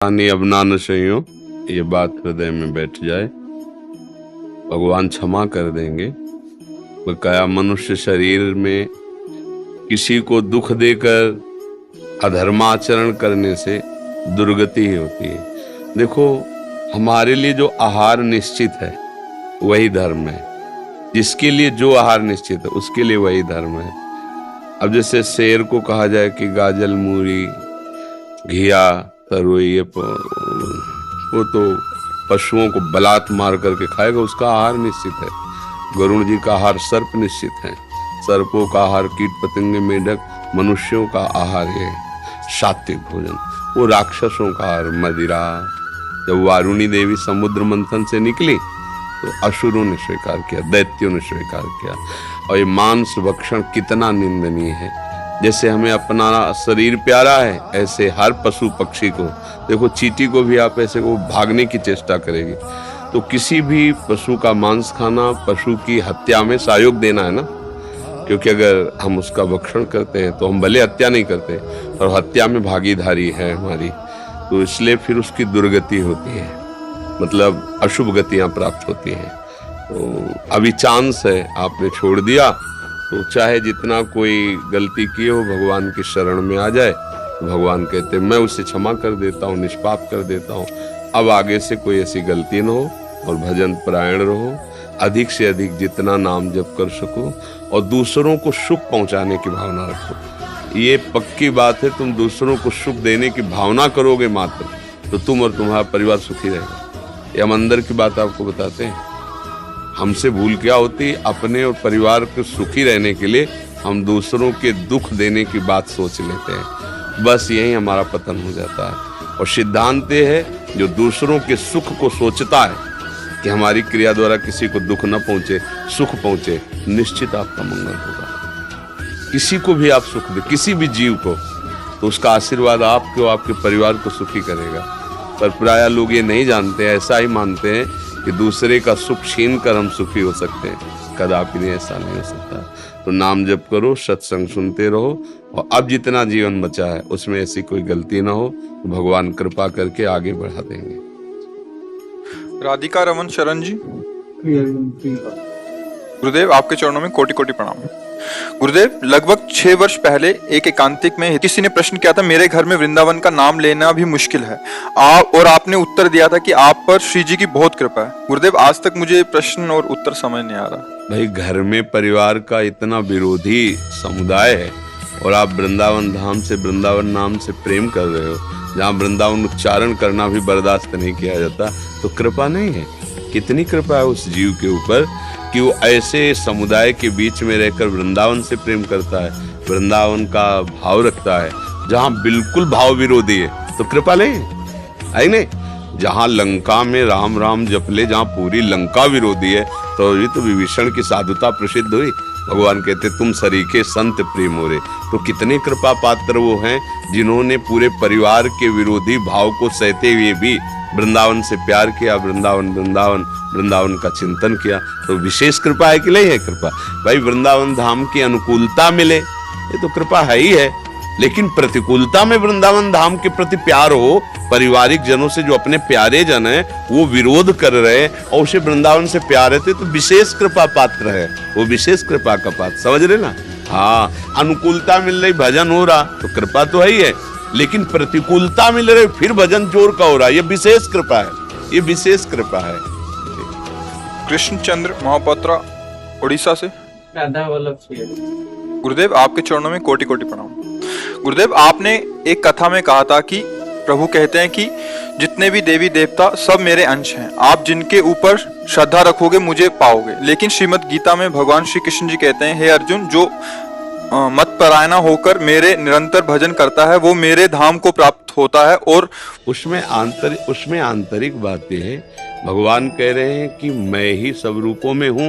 हानि अब ना नशइयों, ये बात हृदय में बैठ जाए, भगवान क्षमा कर देंगे। बकाया मनुष्य शरीर में किसी को दुख देकर अधर्माचरण करने से दुर्गति ही होती है। देखो, हमारे लिए जो आहार निश्चित है वही धर्म है। जिसके लिए जो आहार निश्चित है उसके लिए वही धर्म है। अब जैसे शेर को कहा जाए कि गाजल, मूरी, घिया, तरोई, वो तो पशुओं को बलात् मार करके खाएगा, उसका आहार निश्चित है। वरुण जी का आहार सर्प निश्चित है। सर्पों का आहार कीट पतंगे, मेढक, मनुष्यों का आहार है सात्विक भोजन। वो राक्षसों का आहार मदिरा। जब वारुणी देवी समुद्र मंथन से निकली तो असुरों ने स्वीकार किया, दैत्यों ने स्वीकार किया। और ये मांस भक्षण कितना निंदनीय है। जैसे हमें अपना शरीर प्यारा है, ऐसे हर पशु पक्षी को, देखो चींटी को भी आप ऐसे को भागने की चेष्टा करेगी। तो किसी भी पशु का मांस खाना पशु की हत्या में सहयोग देना है ना, क्योंकि अगर हम उसका भक्षण करते हैं तो हम भले हत्या नहीं करते और हत्या में भागीदारी है हमारी, तो इसलिए फिर उसकी दुर्गति होती है, मतलब अशुभ गतियां प्राप्त होती हैं। तो अभी चांस है, आपने छोड़ दिया, तो चाहे जितना कोई गलती किए हो भगवान की शरण में आ जाए, तो भगवान कहते मैं उसे क्षमा कर देता हूँ, निष्पाप कर देता हूँ। अब आगे से कोई ऐसी गलती न हो और भजन परायण रहो, अधिक से अधिक जितना नाम जप कर सको और दूसरों को सुख पहुंचाने की भावना रखो। ये पक्की बात है, तुम दूसरों को सुख देने की भावना करोगे मात्र, तो तुम और तुम्हारा परिवार सुखी रहेगा। ये हम अंदर की बात आपको बताते हैं। हमसे भूल क्या होती, अपने और परिवार को सुखी रहने के लिए हम दूसरों के दुख देने की बात सोच लेते हैं, बस यही हमारा पतन हो जाता है। और सिद्धांत ये है, जो दूसरों के सुख को सोचता है कि हमारी क्रिया द्वारा किसी को दुख न पहुंचे, सुख पहुंचे, निश्चित आपका मंगल होगा। किसी को भी आप सुख दे, किसी भी जीव को, तो उसका आशीर्वाद आपके और आपके परिवार को सुखी करेगा। पर प्राय लोग ये नहीं जानते, ऐसा ही मानते हैं कि दूसरे का सुख छीन कर हम सुखी हो सकते हैं। कदापि नहीं, ऐसा नहीं हो सकता। तो नाम जप करो, सत्संग सुनते रहो, और अब जितना जीवन बचा है उसमें ऐसी कोई गलती ना हो, तो भगवान कृपा करके आगे बढ़ा देंगे। राधिका रमन शरण जी, गुरुदेव आपके चरणों में कोटि कोटि प्रणाम। गुरुदेव, लगभग 6 वर्ष पहले एक एकांतिक में किसी ने प्रश्न किया था, मेरे घर में वृंदावन का नाम लेना भी मुश्किल है, और आपने उत्तर दिया था कि आप पर श्री जी की बहुत कृपा है। गुरुदेव, आज तक मुझे प्रश्न और उत्तर समझ नहीं आ रहा। भाई, घर में परिवार का इतना विरोधी समुदाय है और आप वृंदावन धाम से, वृंदावन नाम से प्रेम कर रहे हो, जहाँ वृंदावन उच्चारण करना भी बर्दाश्त नहीं किया जाता, तो कृपा नहीं है? कितनी कृपा है उस जीव के ऊपर कि वो ऐसे समुदाय के बीच में रहकर वृंदावन से प्रेम करता है, वृंदावन का भाव रखता है, जहाँ बिल्कुल भाव विरोधी है, तो कृपा नहीं है नहीं? जहाँ लंका में राम राम जपले, जहाँ पूरी लंका विरोधी है, तो ये तो विभीषण की साधुता प्रसिद्ध हुई। भगवान कहते तुम सरीखे संत प्रेम हो रे। तो कितने कृपा पात्र वो हैं जिन्होंने पूरे परिवार के विरोधी भाव को सहते हुए भी वृंदावन से प्यार किया, वृंदावन वृंदावन वृंदावन का चिंतन किया। तो विशेष कृपा है कि नहीं है? कृपा भाई, वृंदावन धाम की अनुकूलता मिले, ये तो कृपा है ही है। लेकिन प्रतिकूलता में वृंदावन धाम के प्रति प्यार हो, पारिवारिक जनों से जो अपने प्यारे जन हैं वो विरोध कर रहे हैं और उसे वृंदावन से प्यार है, तो विशेष कृपा पात्र है, वो विशेष कृपा का पात्र, समझ रहे ना? हाँ, अनुकूलता मिल रही, भजन हो रहा, तो कृपा तो है ही है। लेकिन प्रतिकूलता मिल रही, फिर भजन जोर का हो रहा, ये विशेष कृपा है, ये विशेष कृपा है। कृष्णचंद्र महापात्रा, उड़ीसा से। गुरुदेव, आपके चरणों में कोटि कोटि प्रणाम। गुरुदेव, आपने एक कथा में कहा था कि प्रभु कहते हैं कि जितने भी देवी देवता सब मेरे अंश हैं, आप जिनके ऊपर श्रद्धा रखोगे मुझे पाओगे। लेकिन श्रीमद् गीता में भगवान श्री कृष्ण जी कहते हैं, हे अर्जुन, जो मत परायणा होकर मेरे निरंतर भजन करता है वो मेरे धाम को प्राप्त होता है। और उसमें आंतरिक बातें हैं। भगवान कह रहे हैं कि मैं ही सब रूपों में हूँ,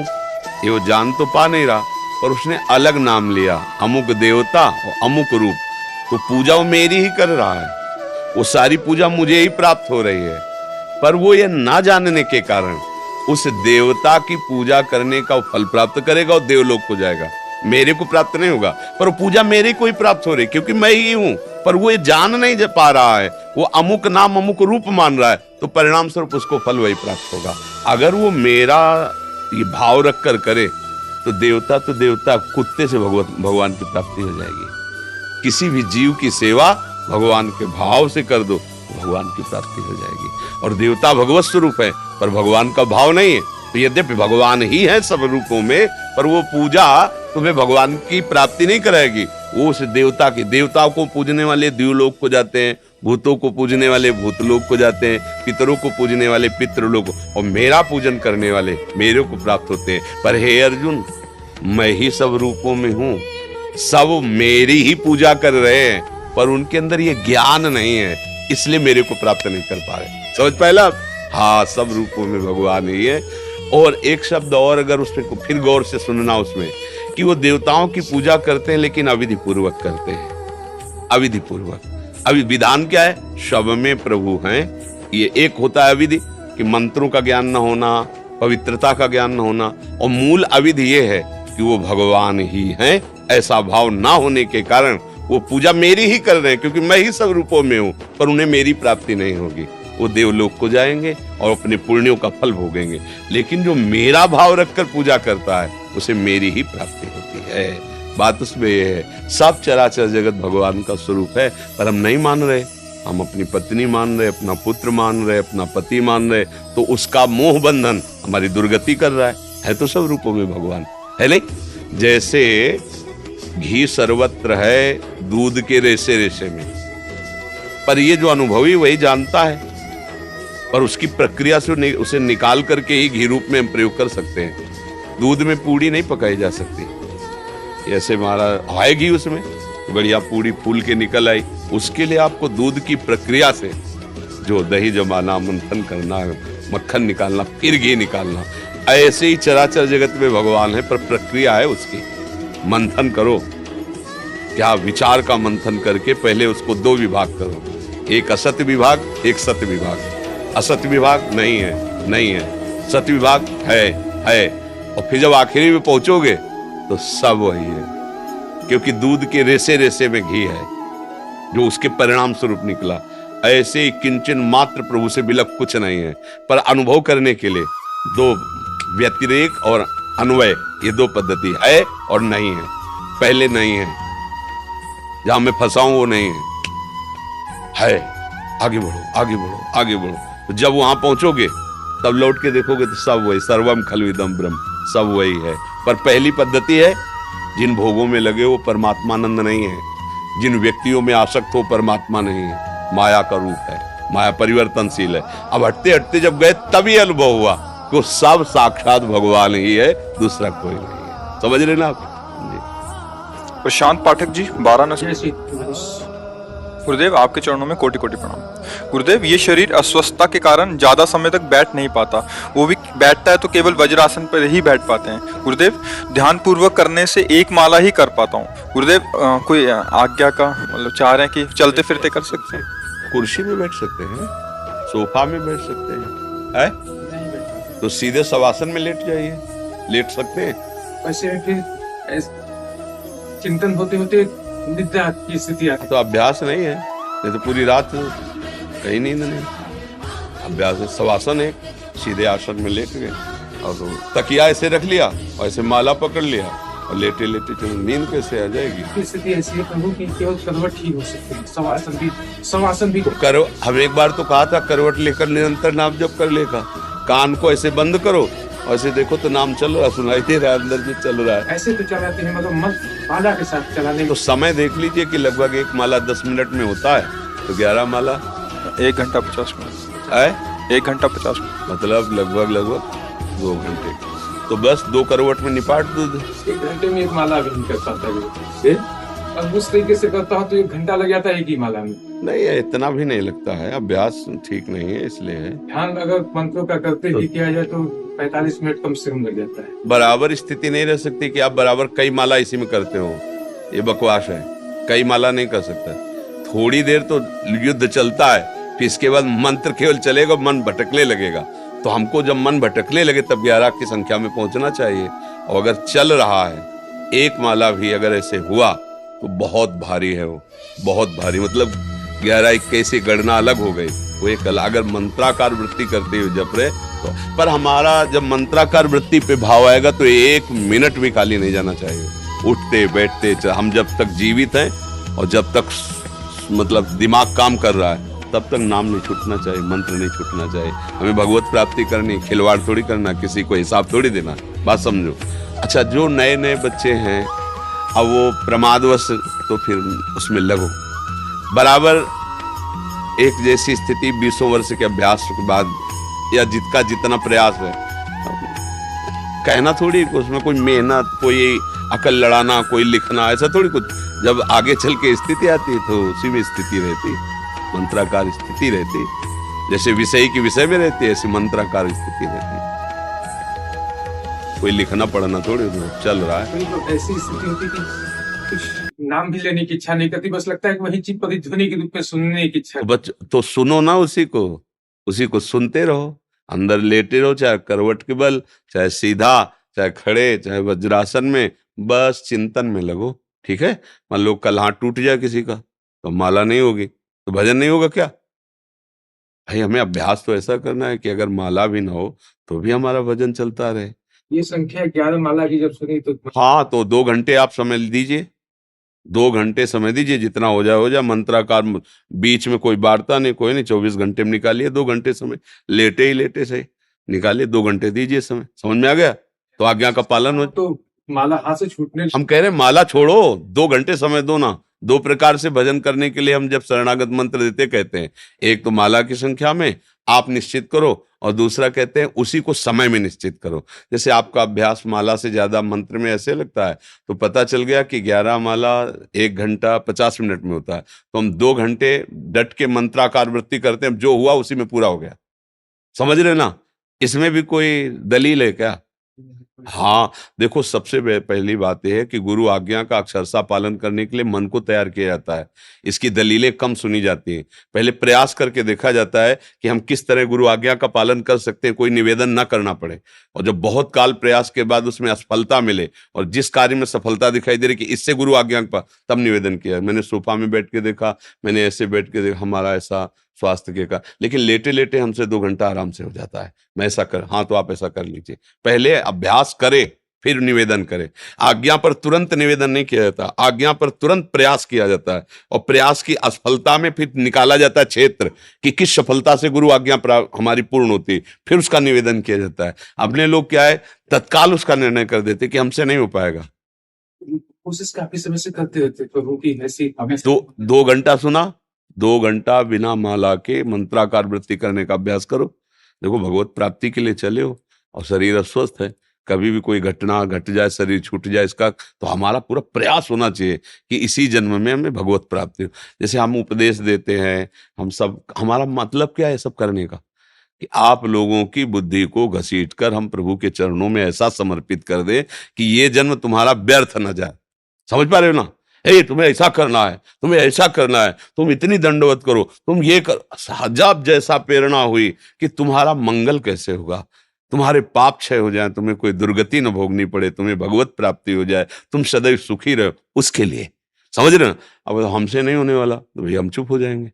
ये वो जान तो पा नहीं रहा, और उसने अलग नाम लिया, अमुक देवता और अमुक रूप, तो पूजा वो मेरी ही कर रहा है, वो सारी पूजा मुझे ही प्राप्त हो रही है। पर वो ये ना जानने के कारण उस देवता की पूजा करने का फल प्राप्त करेगा और देवलोक को जाएगा। मेरे को प्राप्त नहीं होगा, पर वो पूजा मेरे को ही प्राप्त हो रही, क्योंकि मैं ही हूं। पर वो ये जान नहीं पा रहा है, वो अमुक नाम अमुक रूप मान रहा है, तो परिणाम स्वरूप उसको फल वही प्राप्त होगा। अगर वो मेरा ये भाव रख कर करे तो देवता कुत्ते से भगवान की प्राप्ति हो जाएगी। किसी भी जीव की सेवा भगवान के भाव से कर दो, भगवान की प्राप्ति हो जाएगी। और देवता भगवत स्वरूप है, पर भगवान का भाव नहीं है। तो यद्यपि भगवान ही है सब रूपों में, पर वो पूजा तुम्हें भगवान की प्राप्ति नहीं कराएगी। वो उस देवताओं को पूजने वाले देवलोक को जाते हैं, भूतों को पूजने वाले भूतलोक को जाते हैं, पितरों को पूजने वाले पितृलोक, और मेरा पूजन करने वाले मेरे को प्राप्त होते हैं। पर हे अर्जुन, मैं ही सब रूपों में हूं, सब मेरी ही पूजा कर रहे हैं, पर उनके अंदर ये ज्ञान नहीं है, इसलिए मेरे को प्राप्त नहीं कर पा रहे। समझ पाए? हाँ, सब रूपों में भगवान ही है। और एक शब्द और अगर उसमें फिर गौर से सुनना, उसमें कि वो देवताओं की पूजा करते हैं लेकिन अविधि पूर्वक करते हैं। अविधि पूर्वक, अभी विधान क्या है? सब में प्रभु हैं। ये एक होता है अविधि कि मंत्रों का ज्ञान न होना, पवित्रता का ज्ञान न होना, और मूल अविधि ये है कि वो भगवान ही हैं। ऐसा भाव ना होने के कारण वो पूजा मेरी ही कर रहे हैं, क्योंकि मैं ही सब रूपों में हूं, पर उन्हें मेरी प्राप्ति नहीं होगी। वो देवलोक को जाएंगे और अपने पुण्यों का फल भोगेंगे। लेकिन जो मेरा भाव रखकर पूजा करता है, उसे मेरी ही प्राप्ति होती है। बात उसमें ये है, सब चराचर जगत भगवान का स्वरूप है, पर हम नहीं मान रहे। हम अपनी पत्नी मान रहे, अपना पुत्र मान रहे, अपना पति मान रहे, तो उसका मोह बंधन हमारी दुर्गति कर रहा है तो सब रूपों में भगवान है नहीं। जैसे घी सर्वत्र है, दूध के रेसे रेसे में, पर ये जो अनुभवी वही जानता है, पर उसकी प्रक्रिया से उसे निकाल करके ही घी रूप में हम प्रयोग कर सकते हैं। दूध में पूड़ी नहीं पकाई जा सकती, ऐसे हमारा है घी उसमें बढ़िया पूड़ी फूल के निकल आई। उसके लिए आपको दूध की प्रक्रिया से जो दही जमाना, मंथन करना, मक्खन निकालना, फिर घी निकालना, ऐसे ही चराचर जगत में भगवान है, पर प्रक्रिया है उसकी। मंथन करो, क्या विचार का मंथन करके पहले उसको दो विभाग करो, एक असत्य विभाग, एक सत्य विभाग। असत्य विभाग नहीं है, सत्य विभाग है। और फिर जब आखिरी में पहुंचोगे तो सब वही है, क्योंकि दूध के रेसे रेसे में घी है जो उसके परिणाम स्वरूप निकला। ऐसे ही किंचन मात्र प्रभु से बिलक कुछ नहीं है, पर अनुभव करने के लिए दो, व्यतिरेक और अन्वय, ये दो पद्धति है और नहीं है। पहले नहीं है, जहां मैं फंसा हूं वो नहीं है। आगे बढ़ो, आगे बढ़ो, आगे बढ़ो। तो जब वहां पहुंचोगे तब लौट के देखोगे तो सब वही, सर्वम खलु इदं ब्रह्म, सब वही है। पर पहली पद्धति है, जिन भोगों में लगे वो परमात्मानंद नहीं है, जिन व्यक्तियों में आसक्त हो परमात्मा नहीं है, माया का रूप है, माया परिवर्तनशील है। अब हटते हटते जब गए तभी अनुभव हुआ कि सब साक्षात भगवान ही है, दूसरा कोई नहीं है। समझ रहे ना आप? प्रशांत पाठक जी, वाराणसी। गुरुदेव, आपके चरणों में कोटि कोटि प्रणाम। गुरुदेव, ये शरीर अस्वस्थता के कारण ज्यादा समय तक बैठ नहीं पाता, वो भी बैठता है तो केवल वज्रासन पर ही बैठ पाते हैं। गुरुदेव, ध्यान पूर्वक करने से एक माला ही कर पाता हूँ। गुरुदेव, कोई आज्ञा का मतलब चाह रहे हैं कि चलते फिरते कर सकते हैं? कुर्सी में बैठ सकते हैं, सोफा में बैठ सकते हैं, है? तो सीधे शवासन में लेट जाइए, लेट सकते हैं। वैसे फिर चिंतन होते होते निद्रा की स्थिति आती तो अभ्यास नहीं है, नहीं तो पूरी रात कहीं नींद नहीं। अभ्यास है, शवासन है, सीधे आसन में लेट गए और तकिया ऐसे रख लिया और ऐसे माला पकड़ लिया और लेटे लेटे चलो, नींद कैसे आ जाएगी? स्थिति ऐसी है प्रभु की केवल करवट ही हो सकती है, शवासन भी तो करो। हम एक बार तो कहा था करवट लेकर निरंतर नाम जप कर लेगा। कान को ऐसे बंद करो, ऐसे देखो तो नाम चल रहा, सुनाई दे रहा है, अंदर जो चल रहा है। ऐसे तो चलाते हैं, मतलब मन माला के साथ चलाने। तो समय देख लीजिए कि लगभग एक माला 10 मिनट में होता है, तो 11 माला 1 घंटा 50 मिनट है, 1 घंटा 50 मिनट, मतलब लगभग 2 घंटे। तो बस 2 करवट में निपाट दो। 1 घंटे में एक माला भी नहीं कर पाता। अब उस तरीके से करता हूँ तो 1 घंटा लग जाता है एक ही माला में। नहीं, इतना भी नहीं लगता है, अभ्यास ठीक नहीं है इसलिए है। ध्यान अगर मंत्रों का करते ही किया जाए तो 45 मिनट कम से कम लग जाता है। बराबर स्थिति नहीं रह सकती कि आप बराबर कई माला इसी में करते हो, ये बकवास है। कई माला नहीं कर सकता, थोड़ी देर तो युद्ध चलता है, फिर इसके बाद मंत्र केवल चलेगा, मन भटकने लगेगा। तो हमको जब मन भटकने लगे तब 11 की संख्या में पहुंचना चाहिए। और अगर चल रहा है एक माला भी अगर ऐसे हुआ तो बहुत भारी है वो, बहुत भारी, मतलब 11-21 की गणना अलग हो गई। वो एक अगर मंत्राकार वृत्ति करते हुए जप रहे तो, पर हमारा जब मंत्राकार वृत्ति पे भाव आएगा तो 1 मिनट भी खाली नहीं जाना चाहिए। उठते बैठते हम जब तक जीवित हैं और जब तक मतलब दिमाग काम कर रहा है तब तक नाम नहीं छूटना चाहिए, मंत्र नहीं छूटना चाहिए। हमें भगवत प्राप्ति करनी, खिलवाड़ थोड़ी करना, किसी को हिसाब थोड़ी देना, बात समझो। अच्छा, जो नए नए बच्चे हैं अब वो प्रमादवश तो फिर उसमें लगो, बराबर एक जैसी स्थिति 20 वर्ष के अभ्यास के बाद या जिसका जितना प्रयास है, कहना थोड़ी उसमें कोई मेहनत, कोई अकल लड़ाना, कोई लिखना, ऐसा थोड़ी कुछ। जब आगे चल के स्थिति आती है तो उसी में स्थिति रहती, मंत्राकार स्थिति रहती, जैसे विषय की विषय में रहती है ऐसी मंत्राकार स्थिति रहती। कोई लिखना पढ़ना थोड़ी चल रहा है। तो ऐसी स्थिति होती कि कुछ नाम भी लेने की इच्छा नहीं करती, बस लगता है कि वही चीज प्रतिध्वनि के रूप में सुनने की इच्छा। तो सुनो ना, उसी को सुनते रहो, अंदर लेटे रहो, चाहे करवट के बल, चाहे सीधा, चाहे खड़े, चाहे वज्रासन में, बस चिंतन में लगो। ठीक है, मान लो कल हाथ टूट जाए किसी का तो माला नहीं होगी तो भजन नहीं होगा क्या? भाई हमें अभ्यास तो ऐसा करना है कि अगर माला भी ना हो तो भी हमारा भजन चलता रहे। ये संख्या 11 माला की जब सुनी तो हाँ, तो 2 घंटे आप समय दीजिए, 2 घंटे समय दीजिए, जितना हो जाए। मंत्राकार बीच में कोई वार्ता नहीं, कोई नहीं, 24 घंटे में निकालिए 2 घंटे समय, लेटे ही लेटे से निकालिए, 2 घंटे दीजिए समय। समझ में आ गया? तो आज्ञा का पालन हो। तो माला हाथ से छूटने, हम कह रहे हैं माला छोड़ो, 2 घंटे समय दो ना। 2 प्रकार से भजन करने के लिए हम जब शरणागत मंत्र देते कहते हैं, एक तो माला की संख्या में आप निश्चित करो और दूसरा कहते हैं उसी को समय में निश्चित करो। जैसे आपका अभ्यास माला से ज्यादा मंत्र में ऐसे लगता है तो पता चल गया कि 11 माला 1 घंटा 50 मिनट में होता है, तो हम 2 घंटे डट के मंत्राकार वृत्ति करते हैं, जो हुआ उसी में पूरा हो गया। समझ रहे ना? इसमें भी कोई दलील है क्या? हाँ, देखो सबसे पहली बात यह है कि गुरु आज्ञा का अक्षरशः पालन करने के लिए मन को तैयार किया जाता है। इसकी दलीलें कम सुनी जाती हैं, पहले प्रयास करके देखा जाता है कि हम किस तरह गुरु आज्ञा का पालन कर सकते हैं, कोई निवेदन ना करना पड़े। और जब बहुत काल प्रयास के बाद उसमें असफलता मिले और जिस कार्य में सफलता दिखाई दे रही कि इससे गुरु आज्ञा का, तब निवेदन किया। मैंने सोफा में बैठ के देखा, मैंने ऐसे बैठ के देखा, हमारा ऐसा स्वास्थ्य के का, लेकिन लेटे लेटे हमसे 2 घंटा आराम से हो जाता है। मैं ऐसा कर, हाँ तो आप ऐसा कर लीजिए। पहले अभ्यास करें फिर निवेदन करें। आज्ञा पर तुरंत निवेदन नहीं किया जाता, आज्ञा पर तुरंत प्रयास किया जाता है और प्रयास की असफलता में फिर निकाला जाता है क्षेत्र कि किस सफलता से गुरु आज्ञा हमारी पूर्ण होती है, फिर उसका निवेदन किया जाता है। अपने लोग क्या है, तत्काल उसका निर्णय कर देते कि हमसे नहीं हो पाएगा। कोशिश काफी समय से करते रहते प्रभु की ऐसी हमें 2 घंटा सुना, 2 घंटा बिना माला के मंत्राकार वृत्ति करने का अभ्यास करो। देखो भगवत प्राप्ति के लिए चले हो और शरीर अस्वस्थ है, कभी भी कोई घटना घट जाए, शरीर छूट जाए, इसका तो हमारा पूरा प्रयास होना चाहिए कि इसी जन्म में हमें भगवत प्राप्ति हो। जैसे हम उपदेश देते हैं, हम सब, हमारा मतलब क्या है सब करने का कि आप लोगों की बुद्धि को घसीट कर हम प्रभु के चरणों में ऐसा समर्पित कर दे कि ये जन्म तुम्हारा व्यर्थ न जाए। समझ पा रहे हो ना? तुम्हें ऐसा करना है, तुम्हें ऐसा करना है, तुम इतनी दंडवत करो, तुम ये कर। जब जैसा प्रेरणा हुई कि तुम्हारा मंगल कैसे होगा, तुम्हारे पाप क्षय हो जाए, तुम्हें कोई दुर्गति न भोगनी पड़े, तुम्हें भगवत प्राप्ति हो जाए, तुम सदैव सुखी रहो, उसके लिए। समझ रहे ना? अब हमसे नहीं होने वाला तो भाई हम चुप हो जाएंगे,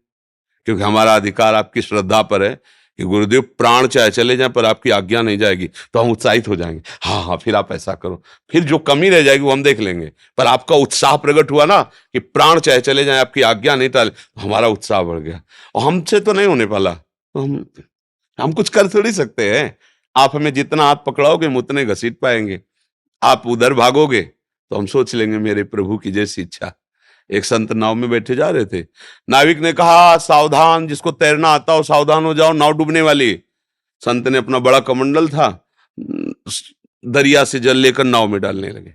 क्योंकि हमारा अधिकार आपकी श्रद्धा पर है कि गुरुदेव प्राण चाहे चले जाए पर आपकी आज्ञा नहीं जाएगी, तो हम उत्साहित हो जाएंगे। हाँ हाँ, फिर आप ऐसा करो, फिर जो कमी रह जाएगी वो हम देख लेंगे। पर आपका उत्साह प्रकट हुआ ना कि प्राण चाहे चले जाए, आपकी आज्ञा नहीं टाले, तो हमारा उत्साह बढ़ गया। और हमसे तो नहीं होने पाला तो हम कुछ कर थोड़ी सकते हैं। आप हमें जितना हाथ पकड़ाओगे हम उतने घसीट पाएंगे। आप उधर भागोगे तो हम सोच लेंगे मेरे प्रभु की जैसी इच्छा। एक संत नाव में बैठे जा रहे थे, नाविक ने कहा सावधान, जिसको तैरना आता हो सावधान हो जाओ, नाव डूबने वाली। संत ने अपना बड़ा कमंडल था, दरिया से जल लेकर नाव में डालने लगे।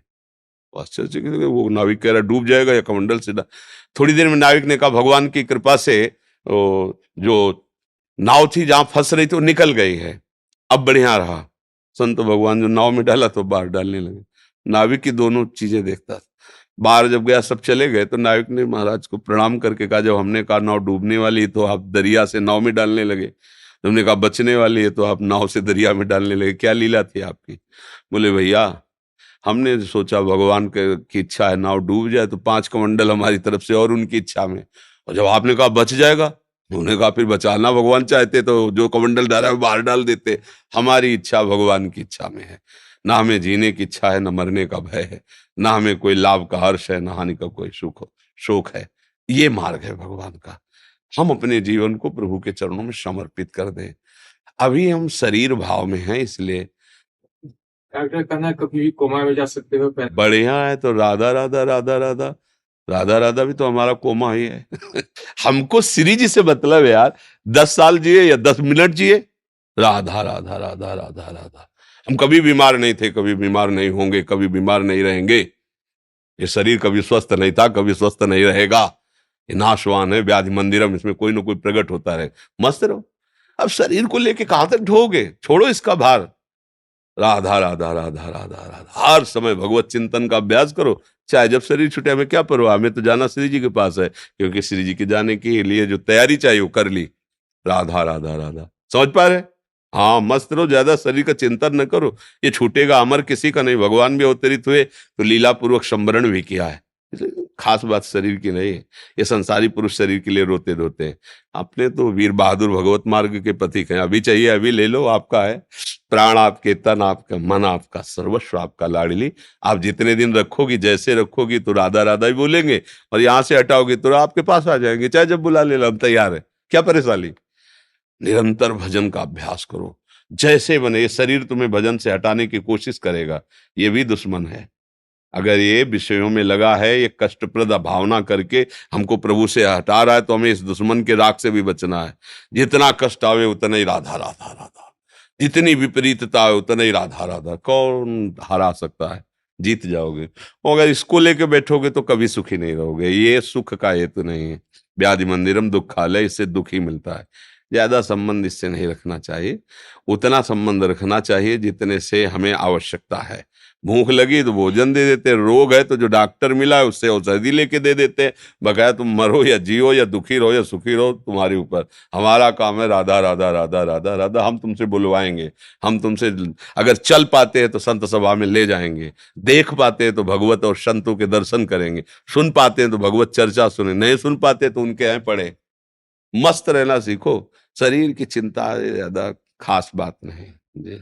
आश्चर्य, वो नाविक कह रहा डूब जाएगा या कमंडल से थोड़ी देर में नाविक ने कहा भगवान की कृपा से जो नाव थी जहां फंस रही थी वो निकल गई है, अब बढ़िया रहा। संत भगवान जो नाव में डाला तो बाहर डालने लगे। नाविक की दोनों चीजें देखता था। बाहर जब गया सब चले गए तो नाविक ने महाराज को प्रणाम करके कहा जब हमने कहा नाव डूबने वाली है तो आप दरिया से नाव में डालने लगे, तुमने कहा बचने वाली है तो आप नाव से दरिया में डालने लगे, क्या लीला थी आपकी? बोले भैया हमने सोचा भगवान की इच्छा है नाव डूब जाए तो 5 कमंडल हमारी तरफ से और उनकी इच्छा में। और जब आपने कहा बच जाएगा, उन्होंने कहा फिर बचाना भगवान चाहते तो जो कमंडल डाला है वो बाहर डाल देते। हमारी इच्छा भगवान की इच्छा में है। ना हमें जीने की इच्छा है, ना मरने का भय है, ना हमें कोई लाभ का हर्ष है, ना हानि का कोई शोक है। ये मार्ग है भगवान का। हम अपने जीवन को प्रभु के चरणों में समर्पित कर दें। अभी हम शरीर भाव में हैं, इसलिए डॉक्टर कहना है कभी भी कोमा में जा सकते हो बढ़िया है तो राधा राधा राधा राधा राधा राधा भी तो हमारा कोमा ही है। हमको श्री जी से मतलब है यार, 10 साल जिए या 10 मिनट जिए, राधा राधा राधा राधा राधा। हम कभी बीमार नहीं थे, कभी बीमार नहीं होंगे, कभी बीमार नहीं रहेंगे। ये शरीर कभी स्वस्थ नहीं था, कभी स्वस्थ नहीं रहेगा। ये नाशवान है, व्याधि मंदिरम, इसमें कोई ना कोई प्रकट होता रहे। मस्त रहो। अब शरीर को लेके कहां तक ढोगे, छोड़ो इसका भार। राधा राधा राधा राधा राधा, हर समय भगवत चिंतन का अभ्यास करो। चाहे जब शरीर छूटे, हमें क्या परवाह, हमें तो जाना श्री जी के पास है, क्योंकि श्री जी के जाने के लिए जो तैयारी चाहिए वो कर ली। राधा राधा राधा, समझ पा रहे? हाँ, मस्त रहो, ज्यादा शरीर का चिंतन न करो। ये छूटेगा, अमर किसी का नहीं। भगवान भी अवतरित हुए तो लीला पूर्वक संवरण भी किया है, इसलिए खास बात शरीर की नहीं है। ये संसारी पुरुष शरीर के लिए रोते धोते हैं। अपने तो वीर बहादुर भगवत मार्ग के प्रतीक हैं। अभी चाहिए अभी ले लो, आपका है। प्राण आपके, तन आपका, मन आपका, सर्वस्व आपका लाडली। आप जितने दिन रखोगी, जैसे रखोगी तो राधा राधा ही बोलेंगे, और यहाँ से हटाओगे तो आपके पास आ जाएंगे। चाहे जब बुला ले लो, हम तैयार है। क्या परेशानी? निरंतर भजन का अभ्यास करो। जैसे बने, ये शरीर तुम्हें भजन से हटाने की कोशिश करेगा, ये भी दुश्मन है। अगर ये विषयों में लगा है, ये कष्टप्रद भावना करके हमको प्रभु से हटा रहा है, तो हमें इस दुश्मन के राग से भी बचना है। जितना कष्ट आवे उतना ही राधा राधा राधा, जितनी विपरीतता है उतना ही राधा राधा। कौन हरा सकता है? जीत जाओगे। और अगर इसको लेके बैठोगे तो कभी सुखी नहीं रहोगे। ये सुख का हेतु नहीं है। व्याधि मंदिरम दुखालय, इससे दुख ही मिलता है। ज्यादा संबंध इससे नहीं रखना चाहिए। उतना संबंध रखना चाहिए जितने से हमें आवश्यकता है। भूख लगी तो भोजन दे देते, रोग है तो जो डॉक्टर मिला है उससे औषधि लेके दे देते हैं। बकाया तुम मरो या जियो या दुखी रहो या सुखी रहो, तुम्हारे ऊपर। हमारा काम है राधा राधा राधा राधा राधा। हम तुमसे बुलवाएंगे, हम तुमसे अगर चल पाते हैं तो संत सभा में ले जाएंगे, देख पाते हैं तो भगवत और संतों के दर्शन करेंगे, सुन पाते हैं तो भगवत चर्चा सुने, नहीं सुन पाते तो उनके यहाँ पढ़े। मस्त रहना सीखो। शरीर की चिंता ज्यादा खास बात नहीं जी।